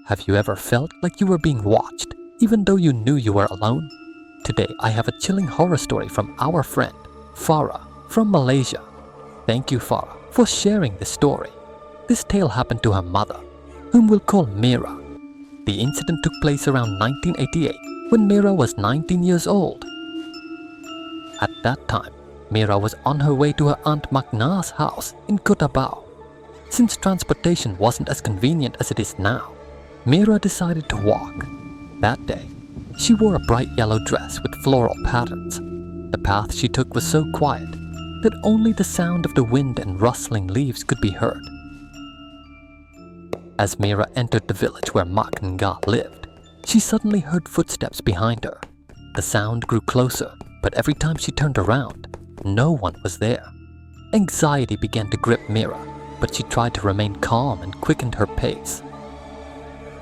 Have you ever felt like you were being watched, even though you knew you were alone? Today, I have a chilling horror story from our friend, Farah, from Malaysia. Thank you, Farah, for sharing this story. This tale happened to her mother, whom we'll call Mira. The incident took place around 1988, when Mira was 19 years old. At that time, Mira was on her way to her Aunt Magna's house in Kota Bau. Since transportation wasn't as convenient as it is now, Mira decided to walk. That day, she wore a bright yellow dress with floral patterns. The path she took was so quiet that only the sound of the wind and rustling leaves could be heard. As Mira entered the village where Mak Nga lived, she suddenly heard footsteps behind her. The sound grew closer, but every time she turned around, no one was there. Anxiety began to grip Mira, but she tried to remain calm and quickened her pace.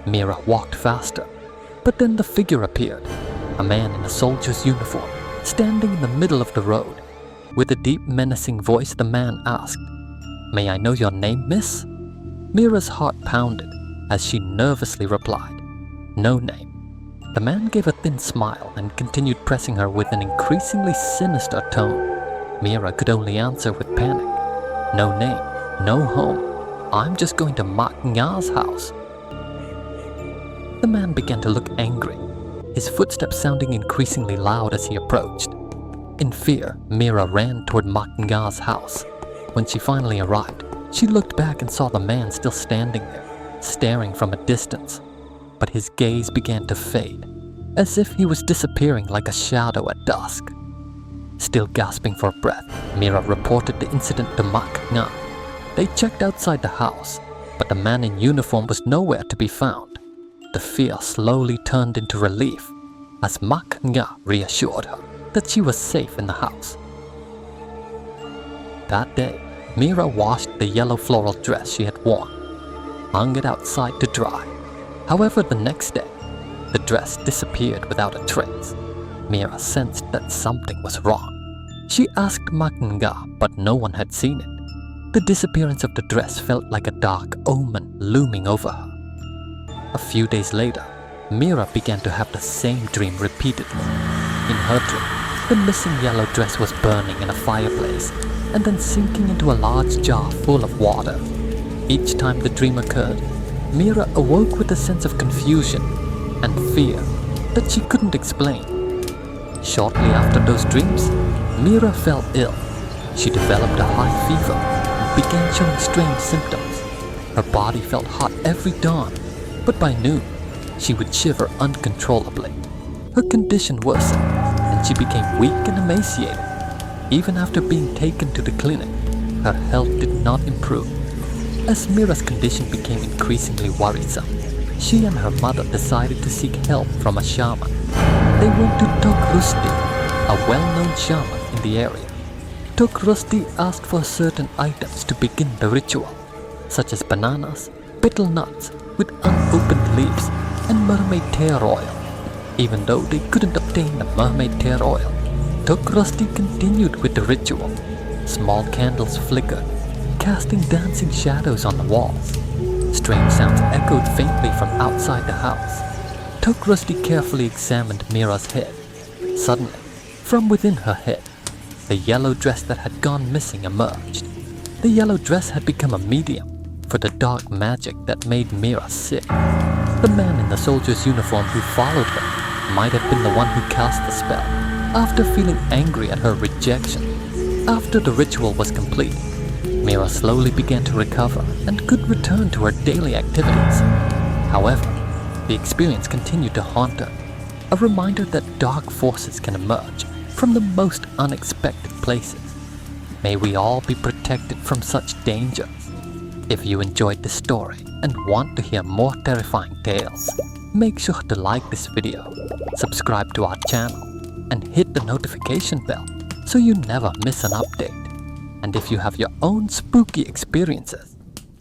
Mira walked faster, but then the figure appeared, a man in a soldier's uniform, standing in the middle of the road. With a deep, menacing voice, the man asked, "May I know your name, miss?" Mira's heart pounded as she nervously replied, "No name." The man gave a thin smile and continued pressing her with an increasingly sinister tone. Mira could only answer with panic, "No name, no home. I'm just going to Mak Nga's house." The man began to look angry, his footsteps sounding increasingly loud as he approached. In fear, Mira ran toward Mak Nga's house. When she finally arrived, she looked back and saw the man still standing there, staring from a distance. But his gaze began to fade, as if he was disappearing like a shadow at dusk. Still gasping for breath, Mira reported the incident to Mak Nga. They checked outside the house, but the man in uniform was nowhere to be found. The fear slowly turned into relief as Mak Nga reassured her that she was safe in the house. That day, Mira washed the yellow floral dress she had worn, hung it outside to dry. However, the next day, the dress disappeared without a trace. Mira sensed that something was wrong. She asked Mak Nga, but no one had seen it. The disappearance of the dress felt like a dark omen looming over her. A few days later, Mira began to have the same dream repeatedly. In her dream, the missing yellow dress was burning in a fireplace and then sinking into a large jar full of water. Each time the dream occurred, Mira awoke with a sense of confusion and fear that she couldn't explain. Shortly after those dreams, Mira fell ill. She developed a high fever and began showing strange symptoms. Her body felt hot every dawn, but by noon, she would shiver uncontrollably. Her condition worsened, and she became weak and emaciated. Even after being taken to the clinic, her health did not improve. As Mira's condition became increasingly worrisome, she and her mother decided to seek help from a shaman. They went to Tok Rusti, a well-known shaman in the area. Tok Rusti asked for certain items to begin the ritual, such as bananas, betel nuts with unopened leaves, and mermaid tail oil. Even though they couldn't obtain the mermaid tail oil, Tok Rusti continued with the ritual. Small candles flickered, casting dancing shadows on the walls. Strange sounds echoed faintly from outside the house. Tok Rusti carefully examined Mira's head. Suddenly, from within her head, the yellow dress that had gone missing emerged. The yellow dress had become a medium for the dark magic that made Mira sick. The man in the soldier's uniform who followed her might have been the one who cast the spell. After feeling angry at her rejection, after the ritual was complete, Mira slowly began to recover and could return to her daily activities. However, the experience continued to haunt her, a reminder that dark forces can emerge from the most unexpected places. May we all be protected from such dangers. If you enjoyed this story and want to hear more terrifying tales, make sure to like this video, subscribe to our channel, and hit the notification bell so you never miss an update. And if you have your own spooky experiences,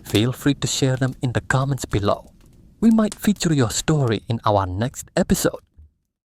feel free to share them in the comments below. We might feature your story in our next episode.